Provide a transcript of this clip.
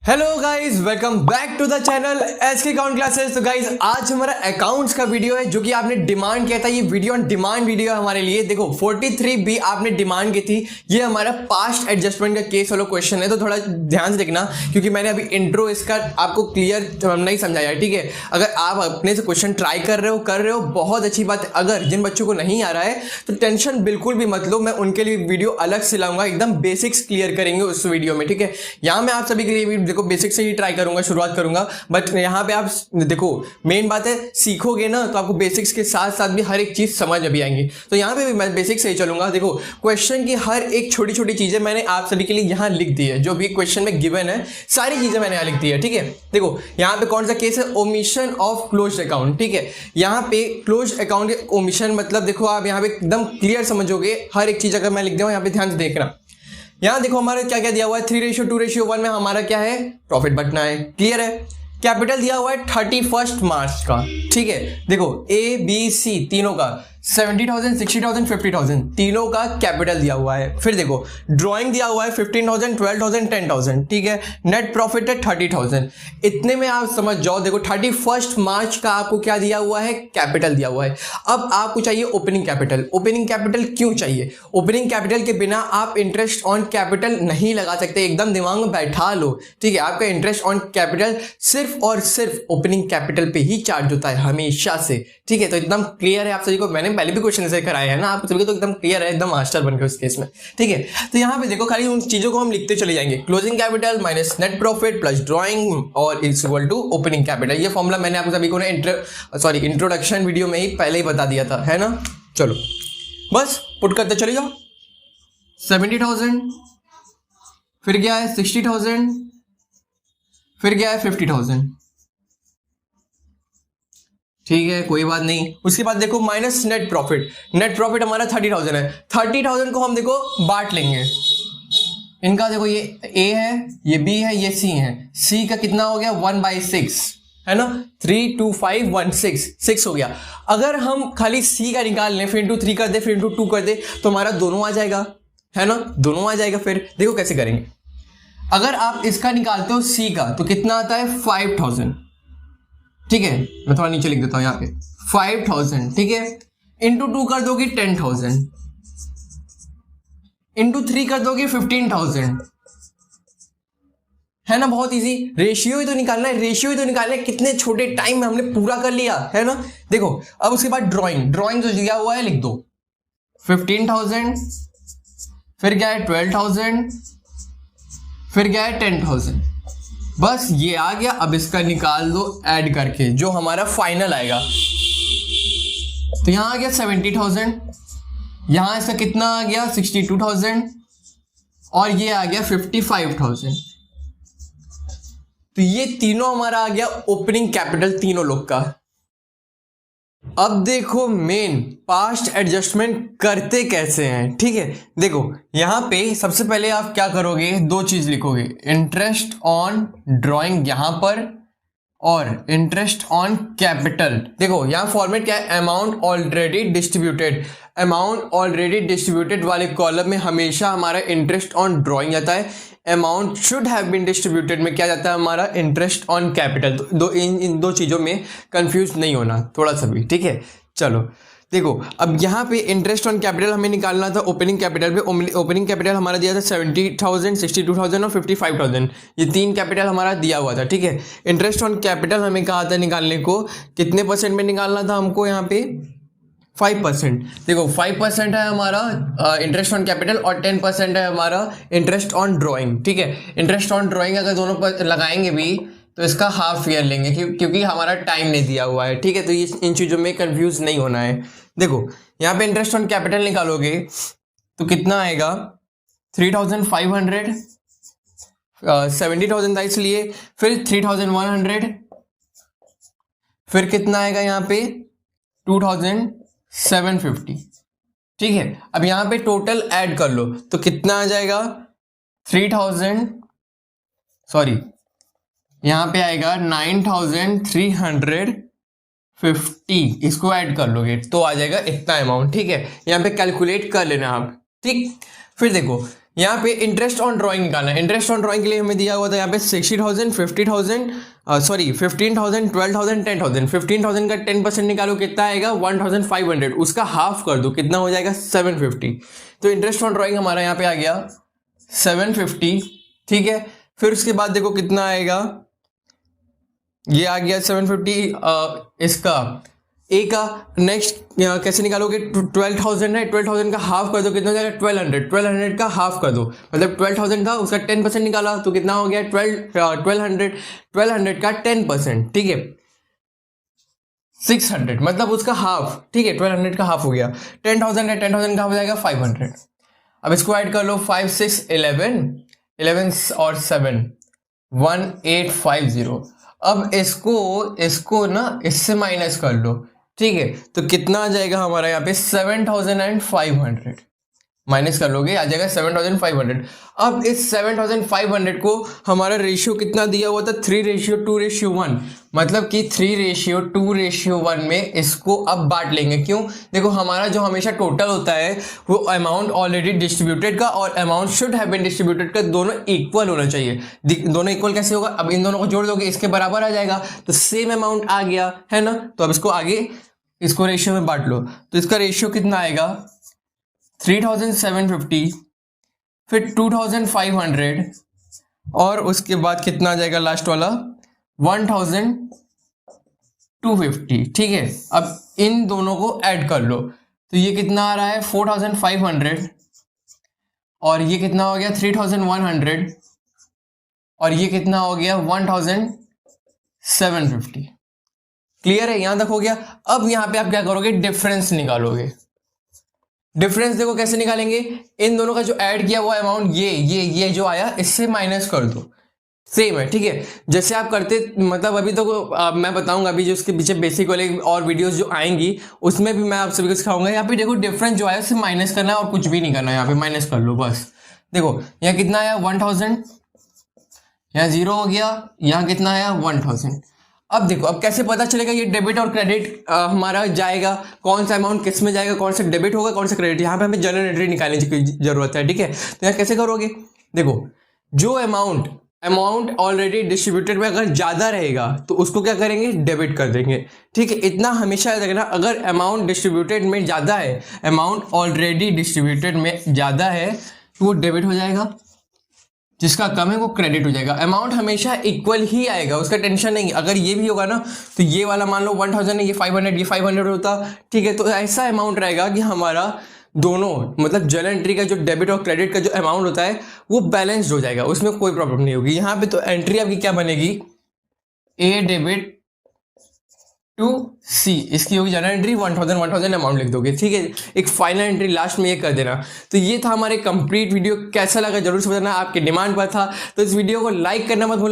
Hello guys, welcome back to the channel SK account classes. तो guys आज हमारा accounts का वीडियो है जो कि आपने डिमांड किया था। ये वीडियो ऑन डिमांड वीडियो है हमारे लिए। देखो 43B आपने डिमांड की थी। ये हमारा पास्ट एडजस्टमेंट का केस वाला क्वेश्चन है, तो थोड़ा ध्यान से देखना क्योंकि मैंने अभी इंट्रो इसका आपको क्लियर नहीं समझाया, ठीक है। अगर आप अपने से क्वेश्चन ट्राई कर रहे हो बहुत अच्छी बात है। अगर जिन बच्चों को नहीं आ रहा है तो टेंशन बिल्कुल भी मत लो, मैं उनके लिए वीडियो अलग से लाऊंगा, एकदम बेसिक्स क्लियर करेंगे उस वीडियो में, ठीक है। यहाँ मैं आप सभी के लिए देखो बेसिक से ही ट्राई करूंगा, शुरुआत करूंगा। बट यहाँ पे आप देखो मेन बात है, सीखोगे ना तो आपको बेसिक्स के साथ साथ भी हर एक चीज समझ अभी आएंगी। तो यहाँ पे भी मैं बेसिक से ही चलूंगा। देखो क्वेश्चन की हर एक छोटी छोटी चीजें मैंने आप सभी के लिए यहाँ लिख दी है, जो भी क्वेश्चन में गिवन है सारी चीजें मैंने यहाँ लिख दी है, ठीक है। देखो यहाँ पे कौन सा केस है, ओमिशन ऑफ क्लोज्ड अकाउंट, ठीक है। यहाँ पे क्लोज्ड अकाउंट के ओमिशन मतलब देखो आप यहाँ पे एकदम क्लियर समझोगे हर एक चीज। अगर मैं लिख दूँ यहाँ पे ध्यान से देखना, यहां देखो हमारा क्या क्या दिया हुआ है, 3:2:1 में हमारा क्या है, प्रॉफिट बटना है, क्लियर है। कैपिटल दिया हुआ है 31 मार्च का, ठीक है। देखो ए बी सी तीनों का 70,000 60,000 50,000 तीनों का कैपिटल दिया हुआ है। फिर देखो ड्राइंग दिया हुआ है 15,000 12,000 10,000, ठीक है। नेट प्रॉफिट है 30,000। इतने में आप समझ जाओ, देखो 31 मार्च का आपको क्या दिया हुआ है, कैपिटल दिया हुआ है। अब आपको चाहिए ओपनिंग कैपिटल। ओपनिंग कैपिटल क्यों चाहिए? ओपनिंग कैपिटल के बिना आप इंटरेस्ट ऑन कैपिटल नहीं लगा सकते, एकदम दिमाग में बैठा लो, ठीक है। आपका इंटरेस्ट ऑन कैपिटल सिर्फ और सिर्फ ओपनिंग कैपिटल पे ही चार्ज होता है हमेशा से, ठीक है। तो एकदम क्लियर है आप सभी को, मैंने पहले भी क्वेश्चन ऐसे कराए हैं ना, आप सभी को तो एकदम क्लियर है, एकदम मास्टर बन गए उस केस में, ठीक है। तो यहाँ पे देखो खाली उन चीजों को हम लिखते चले जाएंगे, closing capital minus net profit plus drawing और is equal to opening capital. ये फॉर्मूला मैंने आप सभी को ना इंट्रोडक्शन वीडियो में ही पहले ही बता दिया था, है ना। चलो बस पुट करते चले जाओ। 70,000, फिर क्या है 60,000, फिर क्या है 50,000, ठीक है, कोई बात नहीं। उसके बाद देखो minus net profit. Net profit हमारा 30,000 है। 30,000 को हम देखो बांट लेंगे। इनका देखो ये ए है, ये बी है, ये सी है। सी का कितना हो गया 1/6, है ना। 3 2 5 1 6 हो गया। अगर हम खाली सी का निकाल लें, फिर इंटू 3 कर दे, फिर इंटू 2 कर दे, तो हमारा दोनों आ जाएगा, है ना, दोनों आ जाएगा। फिर देखो कैसे करेंगे। अगर आप इसका निकालते हो सी का तो कितना आता है 5,000, ठीक है। मैं थोड़ा नीचे लिख देता हूं यहाँ पे 5,000, ठीक है। इंटू 2 कर दोगे 10,000, इंटू 3 कर दोगे 15,000, है ना। बहुत इजी, रेशियो ही तो निकालना है, रेशियो ही तो निकालना है। कितने छोटे टाइम में हमने पूरा कर लिया, है ना। देखो अब उसके बाद ड्राइंग जो दिया हुआ है लिख दो 15,000, फिर क्या है 12,000, फिर क्या है 10,000। बस ये आ गया। अब इसका निकाल दो ऐड करके, जो हमारा फाइनल आएगा। तो यहां आ गया 70,000, यहां इसका कितना आ गया 62,000 और ये आ गया 55,000। तो ये तीनों हमारा आ गया ओपनिंग कैपिटल तीनों लोग का। अब देखो मेन पास्ट एडजस्टमेंट करते कैसे हैं, ठीक है। देखो यहां पे सबसे पहले आप क्या करोगे, दो चीज लिखोगे, इंटरेस्ट ऑन ड्राइंग यहां पर और इंटरेस्ट ऑन कैपिटल। देखो यहां फॉर्मेट क्या है, amount already distributed. Amount already distributed वाले कॉलम में हमेशा हमारा इंटरेस्ट ऑन ड्राइंग जाता है। Amount should have been distributed में क्या जाता है हमारा, इंटरेस्ट ऑन कैपिटल। तो इन दो चीजों में कंफ्यूज नहीं होना थोड़ा सा भी, ठीक है। चलो देखो अब यहाँ पे इंटरेस्ट ऑन कैपिटल हमें निकालना था ओपनिंग कैपिटल पे। ओपनिंग कैपिटल हमारा दिया था 70,000 62,000 और 55,000, ये तीन कैपिटल हमारा दिया हुआ था, ठीक है। इंटरेस्ट ऑन कैपिटल हमें कहा था निकालने को, कितने परसेंट में निकालना था हमको, यहाँ पे 5%। देखो 5% है हमारा इंटरेस्ट ऑन कैपिटल और 10% है हमारा इंटरेस्ट ऑन ड्राइंग, ठीक है। इंटरेस्ट ऑन ड्राइंग अगर दोनों पर लगाएंगे भी तो इसका हाफ ईयर लेंगे क्योंकि हमारा टाइम नहीं दिया हुआ है, ठीक है। तो ये इन चीज़ों में कंफ्यूज नहीं होना है। देखो यहाँ पे इंटरेस्ट ऑन कैपिटल निकालोगे तो कितना आएगा 3,500, 70,000 था इसलिए, फिर 3,100, फिर कितना आएगा यहाँ पे 2,750, ठीक है। अब यहाँ पे टोटल ऐड कर लो तो कितना आ जाएगा 9,350, इसको ऐड कर लोगे तो आ जाएगा इतना अमाउंट, ठीक है। यहाँ पे कैलकुलेट कर लेना आप, ठीक। फिर देखो यहाँ पे इंटरेस्ट ऑन ड्राइंग निकालना है। इंटरेस्ट ऑन ड्राइंग के लिए हमें दिया हुआ था यहाँ पे 60,000, 50,000, सॉरी 15,000, 12,000, 10,000। 15,000 का 10% निकालो, कितना आएगा 1,500। उसका हाफ कर दो, कितना हो जाएगा 750। तो इंटरेस्ट ऑन ड्राइंग हमारा यहाँ पे आ गया 750, ठीक है। फिर उसके बाद देखो कितना आएगा, ये आ गया 750 इसका ए का। नेक्स्ट कैसे निकालोगे, 12,000 है, 12,000 का हाफ कर दो, कितना हो जाएगा 1200। 1200 का हाफ कर दो, मतलब 12,000 का उसका 10% निकाला तो कितना हो गया 1200। 1200 का 10%, ठीक है 600, मतलब उसका हाफ, ठीक है 1200 का हाफ हो गया। 10,000 है, 10,000 का हो जाएगा 500। अब इसको ऐड कर लो, 5 6 11, 11 और 7 1850। अब इसको ना इससे माइनस कर लो, ठीक है, तो कितना आ जाएगा हमारा यहाँ पे 7,500। माइनस कर लोगे, आ जाएगा 7,500। अब इस 7,500 को हमारा रेशियो कितना दिया हुआ था, 3:2:1, मतलब कि 3:2:1 में इसको अब बांट लेंगे। क्यों, देखो हमारा जो हमेशा टोटल होता है वो अमाउंट ऑलरेडी डिस्ट्रीब्यूटेड का और amount should have been distributed का दोनों इक्वल होना चाहिए। दोनों इक्वल कैसे होगा, अब इन दोनों को जोड़ दोगे, इसके बराबर आ जाएगा, तो सेम अमाउंट आ गया है ना। तो अब इसको आगे इसको रेशियो में बांट लो, तो इसका रेशियो कितना आएगा 3,750, फिर 2,500 और उसके बाद कितना आ जाएगा लास्ट वाला 1,250, ठीक है। अब इन दोनों को ऐड कर लो, तो ये कितना आ रहा है 4,500 और ये कितना हो गया 3,100 और ये कितना हो गया 1,750। क्लियर है, यहां तक हो गया। अब यहां पे आप क्या करोगे, डिफरेंस निकालोगे। डिफरेंस देखो कैसे निकालेंगे, इन दोनों का जो ऐड किया हुआ अमाउंट ये जो आया इससे माइनस कर दो, सेम है, ठीक है। जैसे आप करते, मतलब अभी तो मैं बताऊंगा, अभी जो उसके पीछे बेसिक वाले और वीडियोस जो आएंगी उसमें भी मैं आप सभी को सिखाऊंगा। यहाँ पे देखो डिफरेंस जो आया उससे माइनस करना है और कुछ भी नहीं करना है, यहाँ पे माइनस कर लो बस। देखो यहाँ कितना आया 1,000, यहाँ 0 हो गया, यहाँ कितना आया 1,000। अब देखो, अब कैसे पता चलेगा ये डेबिट और क्रेडिट हमारा जाएगा, कौन सा अमाउंट किस में जाएगा, कौन सा डेबिट होगा कौन सा क्रेडिट। यहाँ पे हमें जर्नल एंट्री निकालने की जरूरत है, ठीक है। तो यहाँ कैसे करोगे, देखो जो अमाउंट ऑलरेडी डिस्ट्रीब्यूटेड में अगर ज्यादा रहेगा तो उसको क्या करेंगे, डेबिट कर देंगे, ठीक है। इतना हमेशा याद रखना, अगर अमाउंट डिस्ट्रीब्यूटेड में ज्यादा है, अमाउंट ऑलरेडी डिस्ट्रीब्यूटेड में ज्यादा है तो वो डेबिट हो जाएगा, जिसका कम है वो क्रेडिट हो जाएगा। अमाउंट हमेशा इक्वल ही आएगा, उसका टेंशन नहीं। अगर ये भी होगा ना तो ये वाला मान लो 1,000 है, ये 500, ये 500 होता, ठीक है। तो ऐसा अमाउंट रहेगा कि हमारा दोनों, मतलब जर्नल एंट्री का जो डेबिट और क्रेडिट का जो अमाउंट होता है वो बैलेंस्ड हो जाएगा, उसमें कोई प्रॉब्लम नहीं होगी। यहाँ पे तो एंट्री आपकी क्या बनेगी, ए डेबिट टू सी, इसकी होगी जनरल एंट्री 1,000 अमाउंट लिख दोगे, ठीक है। एक फाइनल एंट्री लास्ट में ये कर देना। तो ये था हमारे कंप्लीट वीडियो, कैसा लगा जरूर से बताना, आपके डिमांड पर था। तो इस वीडियो को लाइक करना मत भूलना।